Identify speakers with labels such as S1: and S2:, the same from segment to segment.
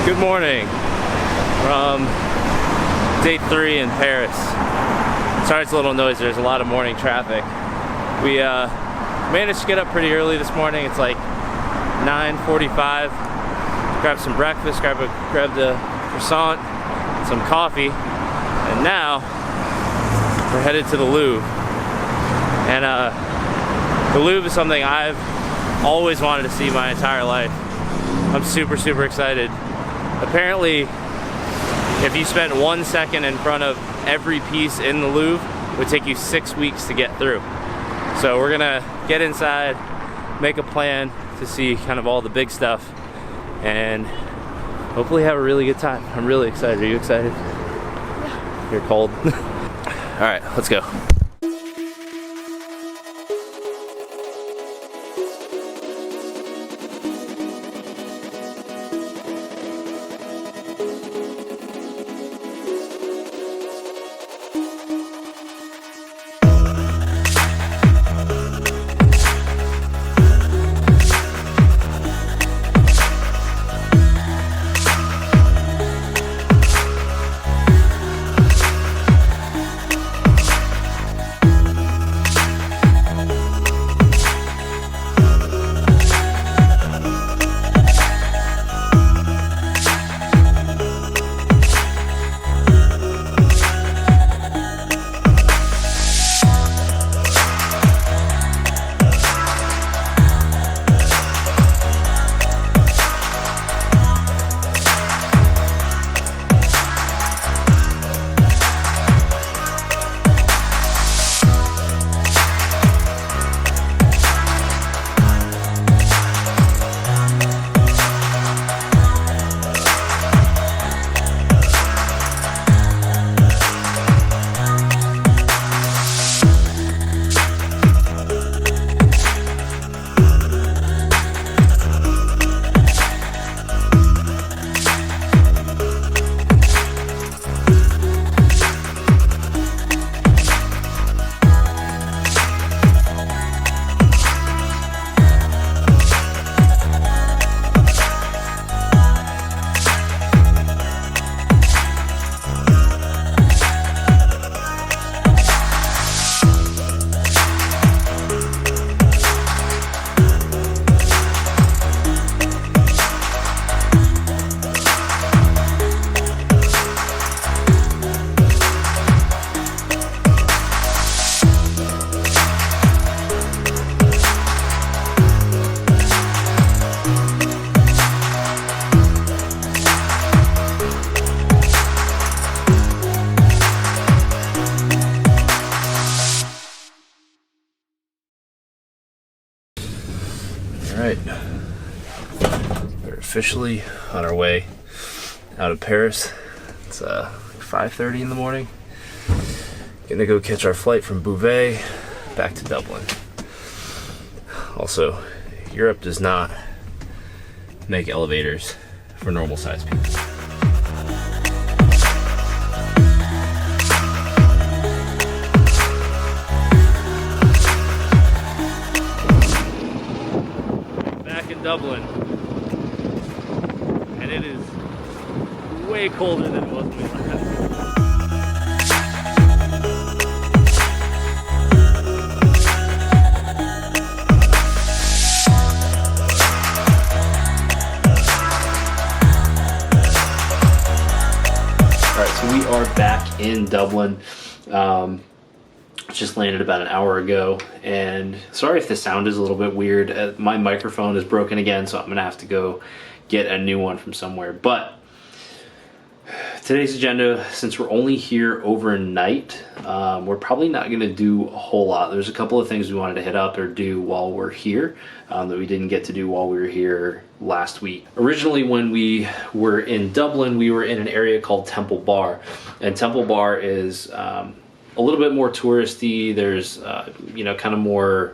S1: Good morning from day 3 in Paris. Sorry it's a little noisy, there's a lot of morning traffic. We managed to get up pretty early this morning. It's like 9:45. Grabbed some breakfast, grabbed a croissant, some coffee, and now we're headed to the Louvre. And the Louvre is something I've always wanted to see my entire life. I'm super excited. Apparently, if you spent 1 second in front of every piece in the Louvre, it would take you 6 weeks to get through. So we're gonna get inside, make a plan to see kind of all the big stuff, and hopefully have a really good time. I'm really excited. Are you excited? Yeah. You're cold. All right, let's go. Alright, we're officially on our way out of Paris. It's 5:30 in the morning. Gonna go catch our flight from Beauvais back to Dublin. Also, Europe does not make elevators for normal sized people. Dublin, and it is way colder than it was when we left. Alright, so we are back in Dublin. Just landed about an hour ago, and sorry if the sound is a little bit weird. My microphone is broken again, so I'm gonna have to go get a new one from somewhere. But today's agenda, since we're only here overnight, we're probably not gonna do a whole lot. There's a couple of things we wanted to hit up or do while we're here that we didn't get to do while we were here last week. Originally, when we were in Dublin, we were in an area called Temple Bar, and Temple Bar is a little bit more touristy. There's you know, kind of more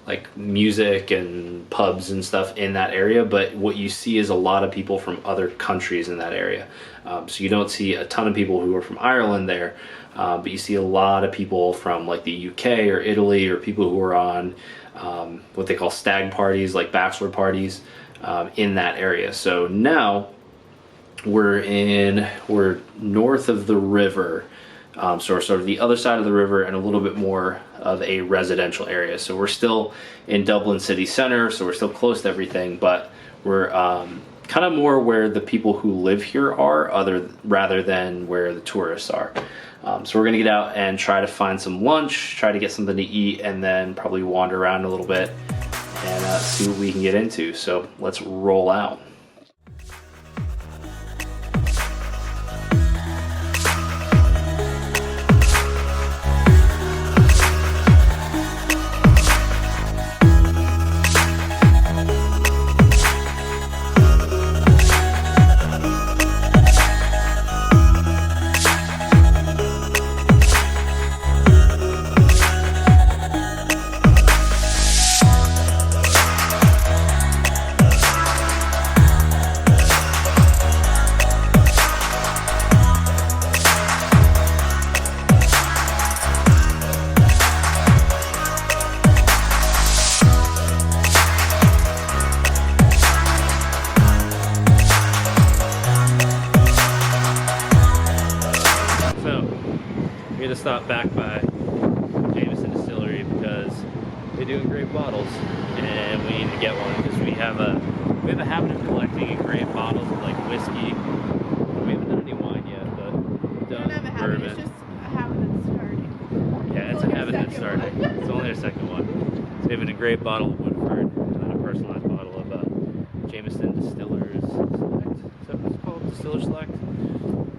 S1: like music and pubs and stuff in that area, but what you see is a lot of people from other countries in that area. So you don't see a ton of people who are from Ireland there, but you see a lot of people from like the UK or Italy, or people who are on what they call stag parties, like bachelor parties, in that area. So now
S2: We're north of the river, so we're sort of the other side of the river and a little bit more of a residential area. So we're still in Dublin city center, so we're still close to everything, but we're kind of more where the people who live here are, rather than where the tourists are. So we're gonna get out and try to find some lunch, try to get something to eat, and then probably wander around a little bit and see what we can get into. So let's roll out. Stop back by Jameson Distillery because they're doing great bottles, and we need to get one because we have a habit of collecting great bottles of like whiskey. We haven't done any wine yet, but we've done bourbon.
S3: It's just a habit that's starting.
S2: Yeah, it's a habit that's starting. It's only our second one. So we have a great bottle of Woodford and a personalized bottle of Jameson Distillers Select. Is that what it's called? Distiller Select,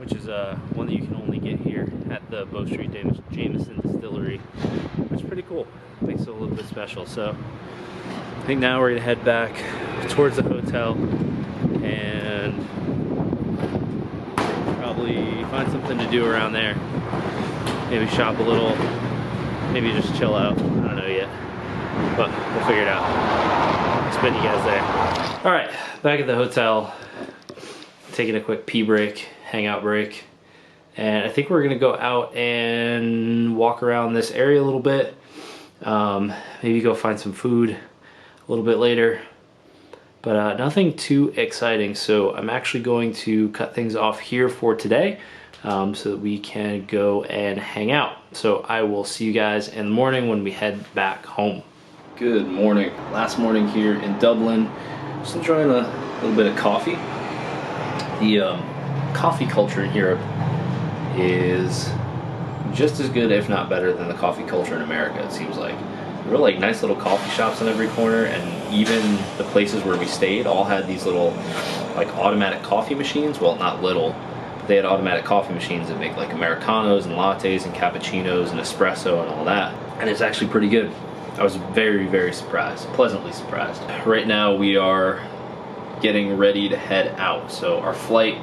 S2: which is one that you can only get here at the Bow Street Jameson Distillery, which is pretty cool. Makes it a little bit special. So I think now we're gonna head back towards the hotel and probably find something to do around there. Maybe shop a little, maybe just chill out. I don't know yet, but we'll figure it out. I'll spin you guys there. All right, back at the hotel, taking a quick pee break, hangout break. And I think we're gonna go out and walk around this area a little bit. Maybe go find some food a little bit later. But nothing too exciting. So I'm actually going to cut things off here for today so that we can go and hang out. So I will see you guys in the morning when we head back home. Good morning. Last morning here in Dublin. Just enjoying a little bit of coffee. The coffee culture in Europe is just as good, if not better, than the coffee culture in America, it seems like. There were like nice little coffee shops on every corner, and even the places where we stayed all had these little like automatic coffee machines. Well, not little, but they had automatic coffee machines that make like Americanos and lattes and cappuccinos and espresso and all that. And it's actually pretty good. I was very, very surprised, pleasantly surprised. Right now we are getting ready to head out. So our flight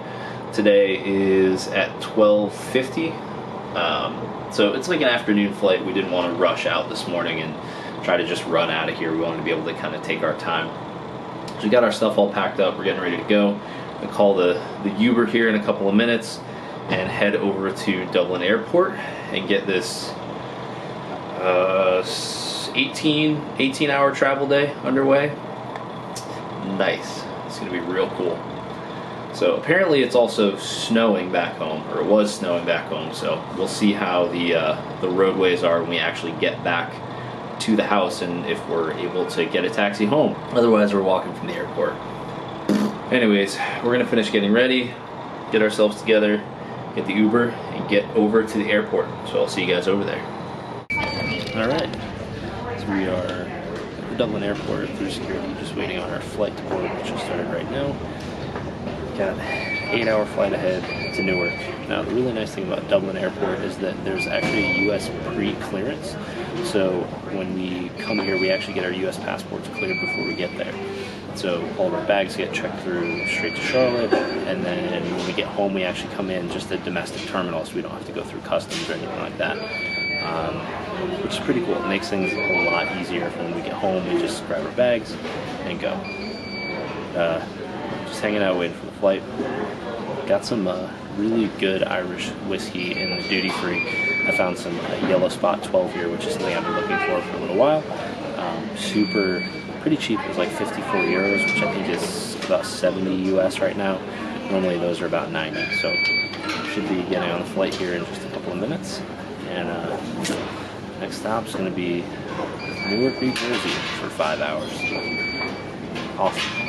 S2: today is at 12:50. So it's like an afternoon flight. We didn't want to rush out this morning and try to just run out of here. We wanted to be able to kind of take our time. So we got our stuff all packed up. We're getting ready to go. We'll call the Uber here in a couple of minutes and head over to Dublin Airport and get this 18-hour travel day underway. Nice. It's gonna be real cool. So apparently it's also snowing back home, or it was snowing back home, so we'll see how the roadways are when we actually get back to the house and if we're able to get a taxi home. Otherwise we're walking from the airport. Anyways, we're gonna finish getting ready, get ourselves together, get the Uber, and get over to the airport. So I'll see you guys over there. Alright, so we are at the Dublin airport through security, just waiting on our flight to board, which just started right now. Got an 8-hour flight ahead to Newark. Now the really nice thing about Dublin Airport is that there's actually a US pre-clearance. So when we come here, we actually get our US passports cleared before we get there. So all of our bags get checked through straight to Charlotte, and then when we get home, we actually come in just a domestic terminal, so we don't have to go through customs or anything like that. Which is pretty cool. It makes things a lot easier for when we get home. We just grab our bags and go. Just hanging out waiting for the flight. Got some really good Irish whiskey in the duty free. I found some Yellow Spot 12 here, which is something I've been looking for a little while. Pretty cheap. It was like 54 euros, which I think is about 70 US right now. Normally those are about 90, so should be getting on the flight here in just a couple of minutes. And next stop's going to be Newark, New Jersey for 5 hours. Awesome.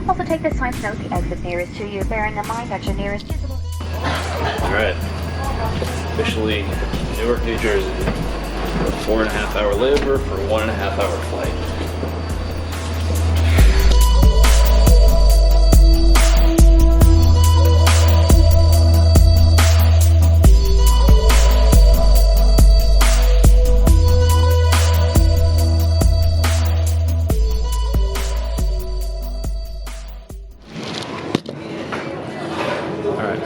S4: Also take this time to note the exit nearest to you, bearing in mind that your nearest visible...
S2: Alright, officially Newark, New Jersey. 4.5-hour layover for a 1.5-hour flight.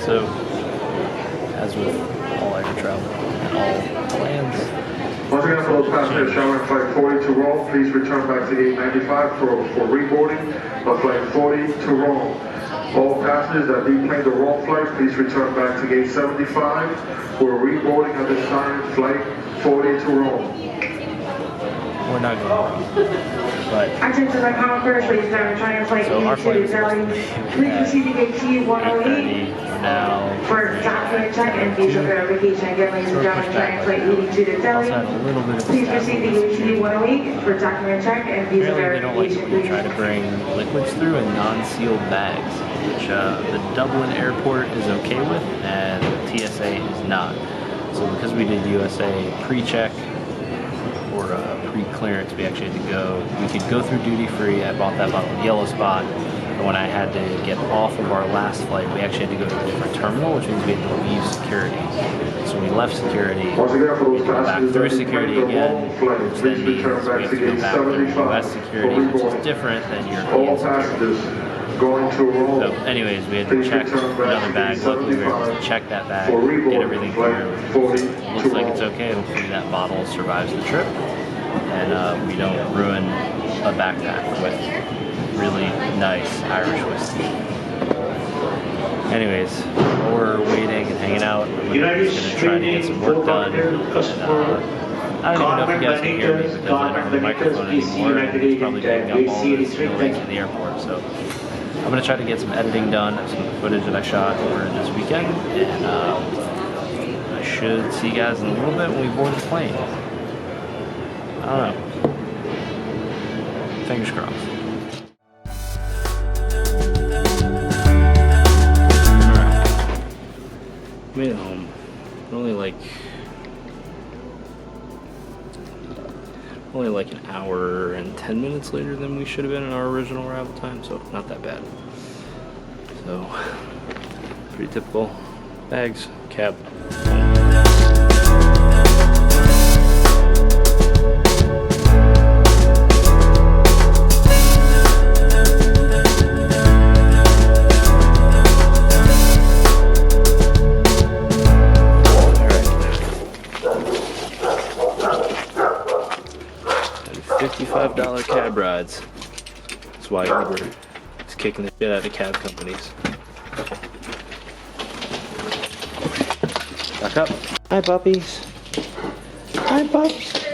S2: So, as with all air travel and all plans.
S5: Once again, for those passengers traveling flight 40 to Rome, please return back to gate 95 for reboarding of flight 40 to Rome. All passengers that deplane the Rome flight, please return back to gate 75 for reboarding of this time, flight 40 to Rome.
S2: We're not going, but
S6: Attention to Concord, please now returning flight 82 to Delhi. Please proceed to gate T108
S2: now
S6: for document check and visa verification. Again, ladies and gentlemen, returning flight 82 to Delhi. Please proceed to gate T108 for document check and visa
S2: apparently they don't like
S6: verification.
S2: people try to bring liquids through in non-sealed bags, which the Dublin airport is okay with and TSA is not. So because we did USA pre-check or pre-clearance, we actually had to go, we could go through duty free. I bought that bottle of Yellow Spot, and when I had to get off of our last flight, we actually had to go to a different terminal, which means we had to leave security. So we left security, we had to go back through security again, which then means we have to go back through US security, which is different than European security. So anyways, we had to check another bag. Luckily we were able to check that bag, get everything through. Looks like it's okay. Hopefully that bottle survives the trip and we don't ruin a backpack with really nice Irish whiskey. Anyways, while we're waiting and hanging out, I'm just gonna try to get some work done. I don't even know if you guys can hear me because I don't have the microphone anymore. It's probably taking up all this noise in the airport. So I'm going to try to get some editing done of some of the footage that I shot over this weekend, and I should see you guys in a little bit when we board the plane. I don't know. Fingers crossed. Alright. Made it home. Only like an hour and 10 minutes later than we should have been in our original arrival time, so not that bad. So, pretty typical. Bags, cab. $25 cab rides. That's why Uber is kicking the shit out of cab companies. Back up. Hi, puppies. Hi, pups.